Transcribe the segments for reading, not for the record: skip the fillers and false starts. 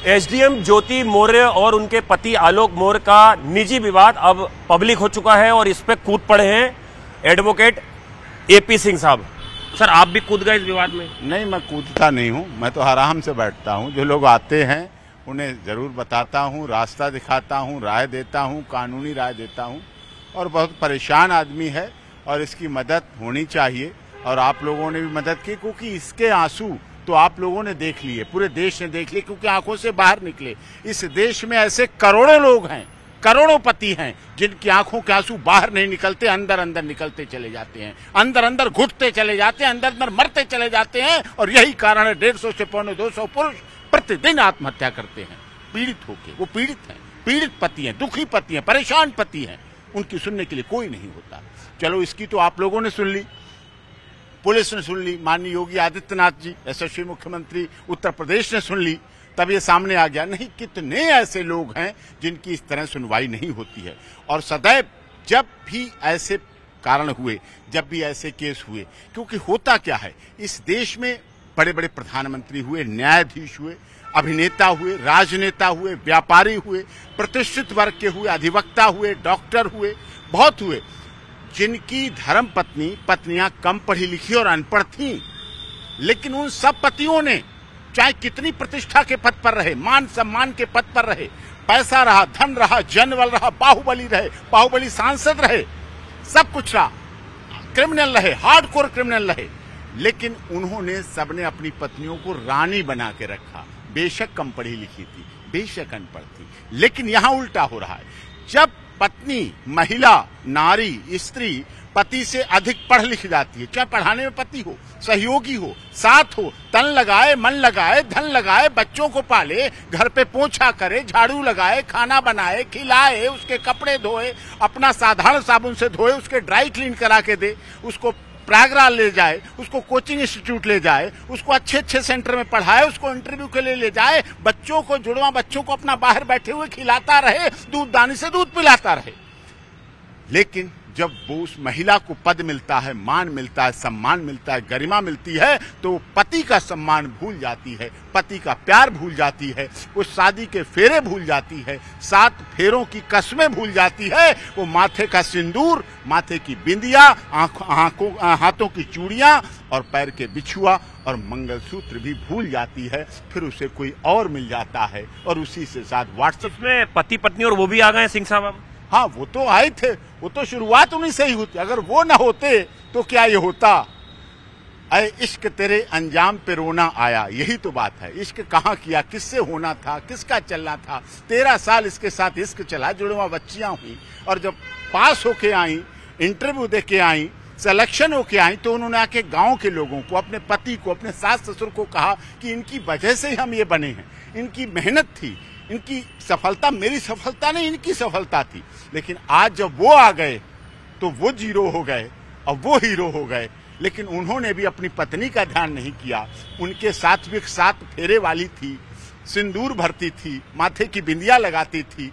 SDM ज्योति मौर्य और उनके पति आलोक मौर्य का निजी विवाद अब पब्लिक हो चुका है और इस पे कूद पड़े हैं एडवोकेट एपी सिंह साहब। सर, आप भी कूद गए इस विवाद में? नहीं, मैं कूदता नहीं हूं, मैं तो आराम से बैठता हूं। जो लोग आते हैं उन्हें जरूर बताता हूं, रास्ता दिखाता हूं, राय देता हूं, कानूनी राय देता हूं। और बहुत परेशान आदमी है और इसकी मदद होनी चाहिए और आप लोगों ने भी मदद की, क्योंकि इसके आंसू तो आप लोगों ने देख लिए, पूरे देश ने देख लिए, क्योंकि आंखों से बाहर निकले। इस देश में ऐसे करोड़ों लोग हैं, करोड़ों पति हैं जिनकी आंखों के आंसू बाहर नहीं निकलते, अंदर अंदर निकलते चले जाते हैं, अंदर अंदर घुटते चले जाते हैं, अंदर अंदर मरते चले जाते हैं। और यही कारण है 150 से 200 पुरुष प्रतिदिन आत्महत्या करते हैं पीड़ित होके। वो पीड़ित हैं, पीड़ित पति हैं, दुखी पति हैं, परेशान पति हैं, उनकी सुनने के लिए कोई नहीं होता। चलो, इसकी तो आप लोगों ने सुन ली, पुलिस ने सुन ली, माननीय योगी आदित्यनाथ जी यशस्वी मुख्यमंत्री उत्तर प्रदेश ने सुन ली, तब ये सामने आ गया। नहीं, कितने ऐसे लोग हैं जिनकी इस तरह सुनवाई नहीं होती है। और सदैव जब भी ऐसे कारण हुए, जब भी ऐसे केस हुए, क्योंकि होता क्या है, इस देश में बड़े बड़े प्रधानमंत्री हुए, न्यायाधीश हुए, अभिनेता हुए, राजनेता हुए, व्यापारी हुए, प्रतिष्ठित वर्ग के हुए, अधिवक्ता हुए, डॉक्टर हुए, बहुत हुए, जिनकी धर्म पत्नियां कम पढ़ी लिखी और अनपढ़ थीं, लेकिन उन सब पतियों ने चाहे कितनी प्रतिष्ठा के पद पर रहे, मान सम्मान के पद पर रहे, पैसा रहा, धन रहा, जनबल रहा, बाहुबली रहे, बाहुबली सांसद रहे, सब कुछ रहा, क्रिमिनल रहे, हार्डकोर क्रिमिनल रहे, लेकिन उन्होंने सबने अपनी पत्नियों को रानी बना के रखा। बेशक कम पढ़ी लिखी थी, बेशक अनपढ़ थी, लेकिन यहां उल्टा हो रहा है। जब पत्नी, महिला, नारी, स्त्री पति से अधिक पढ़ लिख जाती है, चाहे पढ़ाने में पति हो, सहयोगी हो, साथ हो, तन लगाए, मन लगाए, धन लगाए, बच्चों को पाले, घर पे पोछा करे, झाड़ू लगाए, खाना बनाए, खिलाए, उसके कपड़े धोए, अपना साधारण साबुन से धोए, उसके ड्राई क्लीन करा के दे, उसको प्रयागराज ले जाए, उसको कोचिंग इंस्टीट्यूट ले जाए, उसको अच्छे अच्छे सेंटर में पढ़ाए, उसको इंटरव्यू के लिए ले जाए, बच्चों को, जुड़वा बच्चों को अपना बाहर बैठे हुए खिलाता रहे, दूध दानी से दूध पिलाता रहे। लेकिन जब वो उस महिला को पद मिलता है, मान मिलता है, सम्मान मिलता है, गरिमा मिलती है, तो पति का सम्मान भूल जाती है, पति का प्यार भूल जाती है, वो शादी के फेरे भूल जाती है, 7 फेरों की कसमें भूल जाती है, वो माथे का सिंदूर, माथे की बिंदिया, हाथों की चूड़ियां और पैर के बिछुआ और मंगलसूत्र भी भूल जाती है। फिर उसे कोई और मिल जाता है और उसी से साथ व्हाट्सएप में पति पत्नी और वो भी आ गए सिंह साहब। हाँ, वो तो आए थे, वो तो शुरुआत उन्हीं से ही होती। अगर वो ना होते तो क्या ये होता? अरे इश्क तेरे अंजाम पे रोना आया, यही तो बात है। इश्क कहाँ किया, किससे होना था, किसका चलना था। 13 साल इसके साथ इश्क चला, जुड़वा बच्चियां हुई, और जब पास होके आई, इंटरव्यू दे के आई, सिलेक्शन होके आई, तो उन्होंने आके गांव के लोगों को, अपने पति को, अपने सास ससुर को कहा कि इनकी वजह से ही हम ये बने हैं, इनकी मेहनत थी, इनकी सफलता मेरी सफलता नहीं, इनकी सफलता थी। लेकिन आज जब वो आ गए तो वो जीरो हो गए और वो हीरो हो गए। लेकिन उन्होंने भी अपनी पत्नी का ध्यान नहीं किया। उनके साथ भी 7 फेरे वाली थी, सिंदूर भरती थी, माथे की बिंदिया लगाती थी,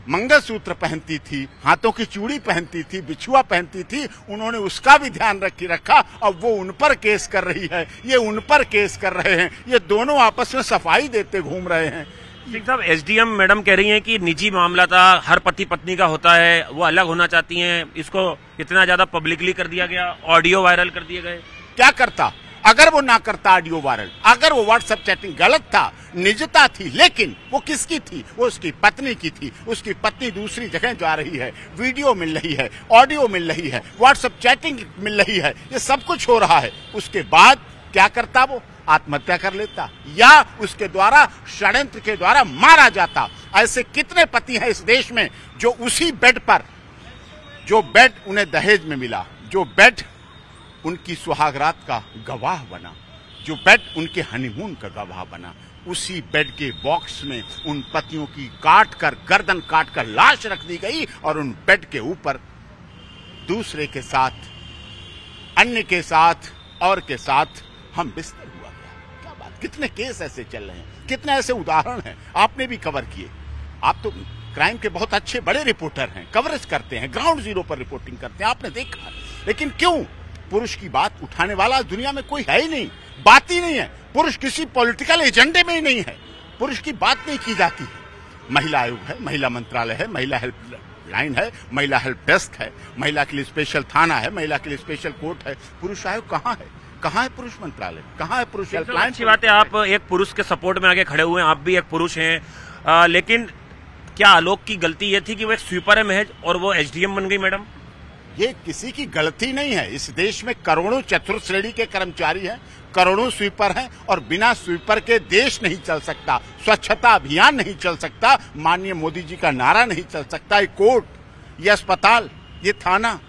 मंगलसूत्र पहनती थी, हाथों की चूड़ी पहनती थी, बिछुआ पहनती थी, उन्होंने उसका भी ध्यान रखा। अब वो उन पर केस कर रही है, ये उन पर केस कर रहे हैं, ये दोनों आपस में सफाई देते घूम रहे हैं। सिंह साहब, एसडीएम मैडम कह रही हैं कि निजी मामला था, हर पति पत्नी का होता है, वो अलग होना चाहती हैं, इसको इतना ज्यादा पब्लिकली कर दिया गया, ऑडियो वायरल कर दिए गए। क्या करता अगर वो ना करता ऑडियो वायरल? अगर वो व्हाट्सएप चैटिंग गलत था, निजता थी, लेकिन वो किसकी थी? वो उसकी पत्नी की थी। उसकी पत्नी दूसरी जगह जा रही है, वीडियो मिल रही है, ऑडियो मिल रही है, व्हाट्सएप चैटिंग मिल रही है, ये सब कुछ हो रहा है। उसके बाद क्या करता? वो आत्महत्या कर लेता या उसके द्वारा, षड्यंत्र के द्वारा मारा जाता। ऐसे कितने पति हैं इस देश में जो उसी बेड पर, जो बेड उन्हें दहेज में मिला, जो बेड उनकी सुहागरात का गवाह बना, जो बेड उनके हनीमून का गवाह बना, उसी बेड के बॉक्स में उन पतियों की गर्दन काट कर लाश रख दी गई और उन बेड के ऊपर दूसरे के साथ, अन्य के साथ और के साथ हम बिस्तर हुआ गया। क्या बात! कितने केस ऐसे चल रहे हैं, कितने ऐसे उदाहरण हैं, आपने भी कवर किए। आप तो क्राइम के बहुत अच्छे बड़े रिपोर्टर हैं, कवरेज करते हैं, ग्राउंड जीरो पर रिपोर्टिंग करते हैं, आपने देखा। लेकिन क्यों पुरुष की बात उठाने वाला दुनिया में कोई है ही नहीं, बात ही नहीं है। पुरुष किसी पॉलिटिकल एजेंडे में ही नहीं है। पुरुष की बात नहीं की जाती है। महिला आयोग है, महिला मंत्रालय है, महिला हेल्पलाइन है, महिला हेल्प डेस्क है, महिला के लिए स्पेशल थाना है, महिला के लिए स्पेशल कोर्ट है। पुरुष आयोग कहाँ है? कहाँ है पुरुष मंत्रालय? कहाँ है पुरुष हेल्पलाइन? अच्छी बात है, आप एक पुरुष के सपोर्ट में आगे खड़े हुए हैं, आप भी एक पुरुष हैं, लेकिन क्या आलोक की गलती ये थी कि वो एक स्वीपर है महज और वो एसडीएम बन गई मैडम? ये किसी की गलती नहीं है। इस देश में करोड़ों चतुर्थ श्रेणी के कर्मचारी हैं, करोड़ों स्वीपर हैं, और बिना स्वीपर के देश नहीं चल सकता, स्वच्छता अभियान नहीं चल सकता, माननीय मोदी जी का नारा नहीं चल सकता। ये कोर्ट, ये अस्पताल, ये थाना,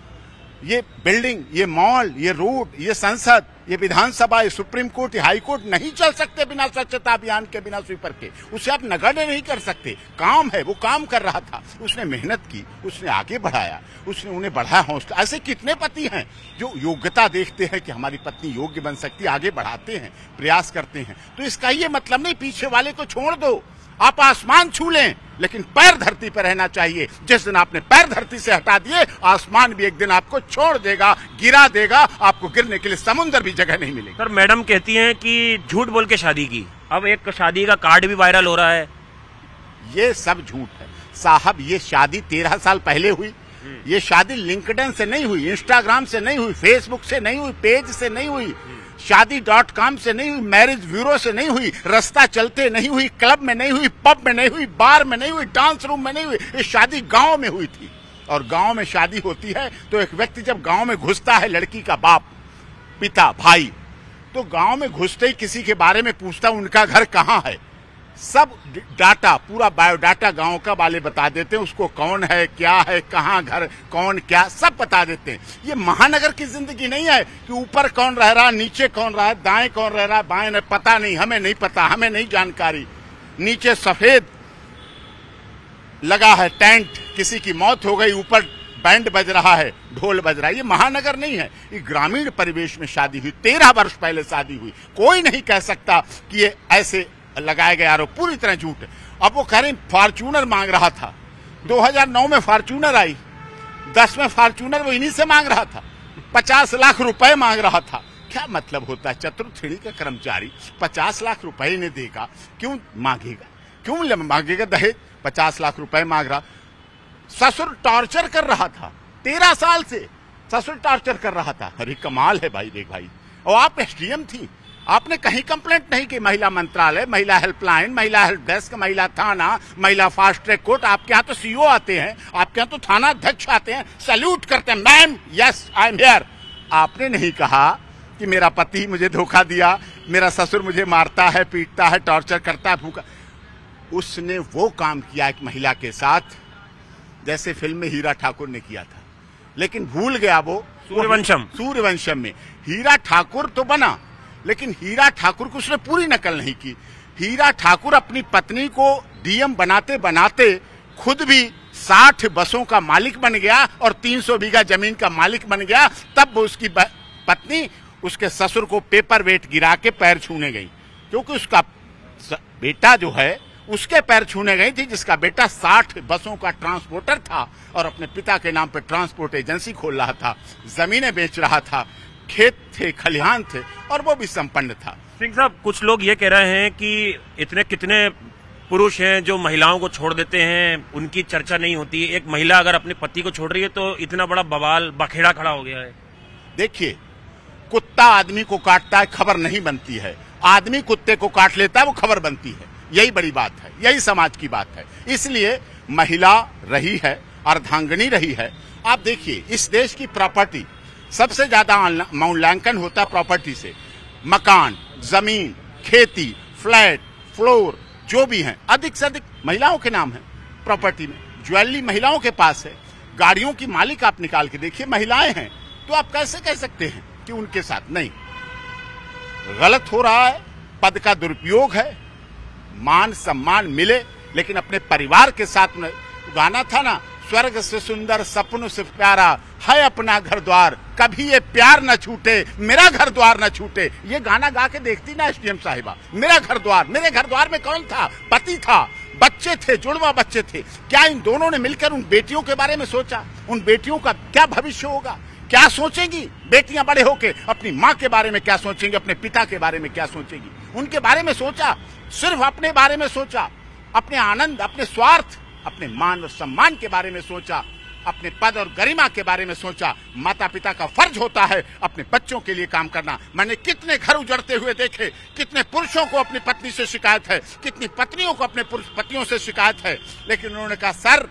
ये बिल्डिंग, ये मॉल, ये रोड, ये संसद, ये विधानसभा, ये सुप्रीम कोर्ट, ये हाई कोर्ट नहीं चल सकते बिना स्वच्छता अभियान के, बिना स्वीपर के। उसे आप नगण्य नहीं कर सकते। काम है, वो काम कर रहा था, उसने मेहनत की, उसने आगे बढ़ाया, उसने उन्हें बढ़ाया हौसला। ऐसे कितने पति हैं जो योग्यता देखते हैं कि हमारी पत्नी योग्य बन सकती है, आगे बढ़ाते हैं, प्रयास करते हैं। तो इसका ये मतलब नहीं पीछे वाले को छोड़ दो, आप आसमान छू लें, लेकिन पैर धरती पर रहना चाहिए। जिस दिन आपने पैर धरती से हटा दिए, आसमान भी एक दिन आपको छोड़ देगा, गिरा देगा, आपको गिरने के लिए समुद्र भी जगह नहीं मिलेगी। सर, मैडम कहती हैं कि झूठ बोल के शादी की, अब एक शादी का कार्ड भी वायरल हो रहा है। ये सब झूठ है साहब। ये शादी 13 साल पहले हुई। ये शादी लिंक्डइन से नहीं हुई, इंस्टाग्राम से नहीं हुई, फेसबुक से नहीं हुई, पेज से नहीं हुई, शादी.com से नहीं हुई, मैरिज ब्यूरो से नहीं हुई, रास्ता चलते नहीं हुई, क्लब में नहीं हुई, पब में नहीं हुई, बार में नहीं हुई, डांस रूम में नहीं हुई। ये शादी गांव में हुई थी। और गांव में शादी होती है तो एक व्यक्ति जब गांव में घुसता है, लड़की का बाप, पिता, भाई, तो गांव में घुसते ही किसी के बारे में पूछता उनका घर कहाँ है। सब डाटा, पूरा बायोडाटा गांव का वाले बता देते हैं, उसको कौन है, क्या है, कहाँ घर, कौन क्या, सब बता देते हैं। ये महानगर की जिंदगी नहीं है कि ऊपर कौन रह रहा, नीचे कौन रहा, दाएं कौन रह रहा, बाएं नहीं, पता नहीं, हमें नहीं पता, हमें नहीं जानकारी। नीचे सफेद लगा है टेंट, किसी की मौत हो गई, ऊपर बैंड बज रहा है, ढोल बज रहा है। ये महानगर नहीं है, ये ग्रामीण परिवेश में शादी हुई, 13 वर्ष पहले शादी हुई। कोई नहीं कह सकता कि ये ऐसे लगाए गए आरोप पूरी तरह झूठ है। अब वो कह रहे फॉर्च्यूनर मांग रहा था, 2009 में फॉर्च्यूनर आई, 10 में फॉर्च्यूनर वो इन्हीं से मांग रहा था, 50 लाख रुपए मांग रहा था। क्या मतलब होता है? चतुर्थ श्रेणी का कर्मचारी 50 लाख रुपए इन्हें देगा, क्यों मांगेगा? क्यों मांगेगा दहेज? 50 लाख रुपए मांग रहा। ससुर टॉर्चर कर रहा था, 13 साल से ससुर टॉर्चर कर रहा था। अरे कमाल है भाई, देख भाई। और आप एसडीएम थी, आपने कहीं कंप्लेंट नहीं की। महिला मंत्रालय, महिला हेल्पलाइन, महिला हेल्प डेस्क, महिला थाना, महिला फास्ट ट्रैक कोर्ट। आपके यहाँ तो सीओ आते हैं, आपके यहाँ तो थाना अध्यक्ष आते हैं, सैल्यूट करते हैं, ma'am yes I am here. आपने नहीं कहा कि मेरा पति मुझे धोखा दिया, मेरा ससुर मुझे मारता है, पीटता है, टॉर्चर करता है, भूखा। उसने वो काम किया एक महिला के साथ जैसे फिल्म में हीरा ठाकुर ने किया था, लेकिन भूल गया वो सूर्यवंशम में। हीरा ठाकुर तो बना, लेकिन हीरा ठाकुर को उसने पूरी नकल नहीं की। हीरा ठाकुर अपनी पत्नी को डीएम बनाते बनाते खुद भी 60 बसों का मालिक बन गया और 300 बीघा जमीन का मालिक बन गया। तब वो उसकी पत्नी उसके ससुर को पेपर वेट गिरा के पैर छूने गई, क्योंकि उसका बेटा जो है उसके पैर छूने गई थी, जिसका बेटा 60 बसों का ट्रांसपोर्टर था और अपने पिता के नाम पर ट्रांसपोर्ट एजेंसी खोल रहा था, जमीनें बेच रहा था, खेत थे, खलिहान थे, और वो भी संपन्न था। सिंह साहब, कुछ लोग ये कह रहे हैं कि इतने कितने पुरुष हैं जो महिलाओं को छोड़ देते हैं, उनकी चर्चा नहीं होती। एक महिला अगर अपने पति को छोड़ रही है तो इतना बड़ा बवाल, बखेड़ा खड़ा हो गया है। देखिए, कुत्ता आदमी को काटता है, खबर नहीं बनती है। आदमी कुत्ते को काट लेता है, वो खबर बनती है। यही बड़ी बात है, यही समाज की बात है। इसलिए महिला रही है, अर्धांगिनी रही है। आप देखिए, इस देश की प्रॉपर्टी सबसे ज्यादा मूल्यांकन होता है प्रॉपर्टी से। मकान, जमीन, खेती, फ्लैट, फ्लोर जो भी हैं, अधिक से अधिक महिलाओं के नाम है प्रॉपर्टी में। ज्वेलरी महिलाओं के पास है। गाड़ियों की मालिक आप निकाल के देखिए, महिलाएं हैं। तो आप कैसे कह सकते हैं कि उनके साथ नहीं? गलत हो रहा है, पद का दुरुपयोग है। मान सम्मान मिले, लेकिन अपने परिवार के साथ में। गाना था ना, स्वर्ग से सुंदर सपनों से प्यारा है अपना घर द्वार, कभी ये प्यार न छूटे, मेरा घर द्वार न छूटे। ये गाना गा के देखती ना एसडीएम साहिबा, मेरा घर द्वार। मेरे घर द्वार में कौन था? पति था, बच्चे थे, जुड़वा बच्चे थे। क्या इन दोनों ने मिलकर उन बेटियों के बारे में सोचा? उन बेटियों का क्या भविष्य होगा? क्या सोचेंगी बेटियां बड़े होके? अपनी माँ के बारे में क्या सोचेंगी? अपने पिता के बारे में क्या सोचेंगी? उनके बारे में सोचा, सिर्फ अपने बारे में सोचा, अपने आनंद, अपने स्वार्थ, अपने मान और सम्मान के बारे में सोचा, अपने पद और गरिमा के बारे में सोचा। माता पिता का फर्ज होता है अपने बच्चों के लिए काम करना। मैंने कितने घर उजड़ते हुए देखे, कितने पुरुषों को अपनी पत्नी से शिकायत है, कितनी पत्नियों को अपने पतियों से शिकायत है, लेकिन उन्होंने कहा sir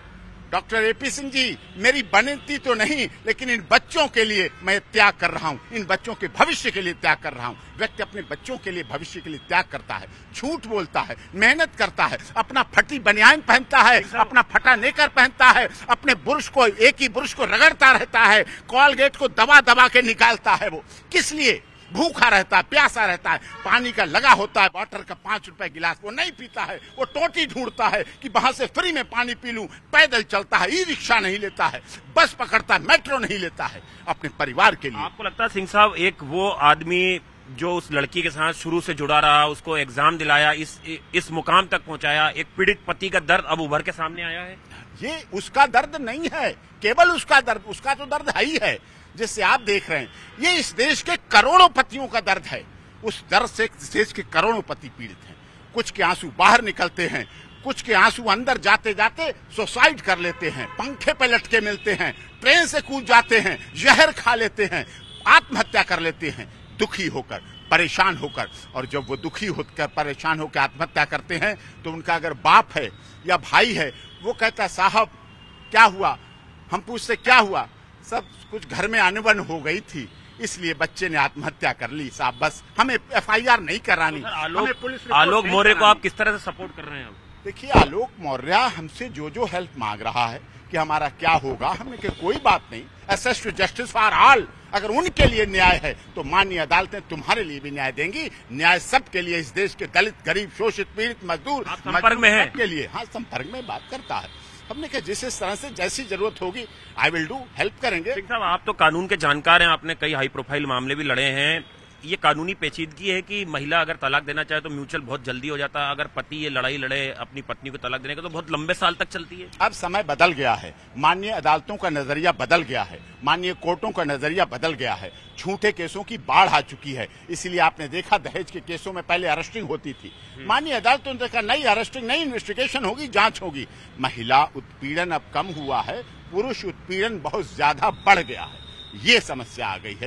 doctor AP Singh ji, मेरी बनती तो नहीं, लेकिन इन बच्चों के लिए मैं त्याग कर रहा हूं, इन बच्चों के भविष्य के लिए त्याग कर रहा हूं। व्यक्ति अपने बच्चों के लिए, भविष्य के लिए त्याग करता है, झूठ बोलता है, मेहनत करता है, अपना फटी बनियान पहनता है, अपना फटा नेकर पहनता है, अपने बुरुश को, एक ही बुरुश को रगड़ता रहता है, कॉलगेट को दबा दबा के निकालता है। वो किस लिए? भूखा रहता है, प्यासा रहता है, पानी का लगा होता है, वाटर का 5 रुपए गिलास वो नहीं पीता है, वो टोटी ढूंढता है कि वहां से फ्री में पानी पी लूं। पैदल चलता है, ई रिक्शा नहीं लेता है, बस पकड़ता है, मेट्रो नहीं लेता है अपने परिवार के लिए। आपको लगता है सिंह साहब, एक वो आदमी जो उस लड़की के साथ शुरू से जुड़ा रहा, उसको एग्जाम दिलाया, इस मुकाम तक पहुंचाया, एक पीड़ित पति का दर्द अब उभर के सामने आया है? ये उसका दर्द नहीं है, केवल उसका दर्द, उसका तो दर्द है ही है जिससे आप देख रहे हैं। ये इस देश के करोड़ों पतियों का दर्द है। उस दर्द से इस देश के करोड़ों पति पीड़ित हैं। कुछ के आंसू बाहर निकलते हैं, कुछ के आंसू अंदर जाते जाते सुसाइड कर लेते हैं, पंखे पे लटके मिलते हैं, ट्रेन से कूद जाते हैं, जहर खा लेते हैं, आत्महत्या कर लेते हैं, दुखी होकर, परेशान होकर। और जब वो दुखी होकर, परेशान होकर आत्महत्या करते हैं तो उनका अगर बाप है या भाई है, वो कहता है साहब क्या हुआ? हम पूछते क्या हुआ? सब कुछ घर में अनबन हो गई थी, इसलिए बच्चे ने आत्महत्या कर ली साहब, बस हमें एफआईआर नहीं करानी। आलोक मौर्य को आप किस तरह से सपोर्ट कर रहे हैं? देखिए, आलोक मौर्य हमसे जो हेल्प मांग रहा है कि हमारा क्या होगा, हमने कहा कोई बात नहीं, access to justice for all. अगर उनके लिए न्याय है तो माननीय अदालतें तुम्हारे लिए भी न्याय देंगी। न्याय सबके लिए, इस देश के दलित, गरीब, शोषित, पीड़ित, मजदूर, संपर्क में है के लिए। हाँ, संपर्क में बात करता है। हमने कहा जिस तरह से जैसी जरूरत होगी आई विल डू, हेल्प करेंगे। सिंह साहब, आप तो कानून के जानकार हैं, आपने कई हाई प्रोफाइल मामले भी लड़े हैं। ये कानूनी पेचीदगी है कि महिला अगर तलाक देना चाहे तो म्यूचुअल बहुत जल्दी हो जाता है, अगर पति ये लड़ाई लड़े अपनी पत्नी को तलाक देने का तो बहुत लंबे साल तक चलती है। अब समय बदल गया है, माननीय अदालतों का नजरिया बदल गया है, माननीय कोर्टों का नजरिया बदल गया है। झूठे केसों की बाढ़ आ चुकी है, इसलिए आपने देखा दहेज के केसों में पहले अरेस्टिंग होती थी, माननीय अदालतों ने देखा नई अरेस्टिंग, नई इन्वेस्टिगेशन होगी, जांच होगी। महिला उत्पीड़न अब कम हुआ है, पुरुष उत्पीड़न बहुत ज्यादा बढ़ गया है, ये समस्या आ गई है।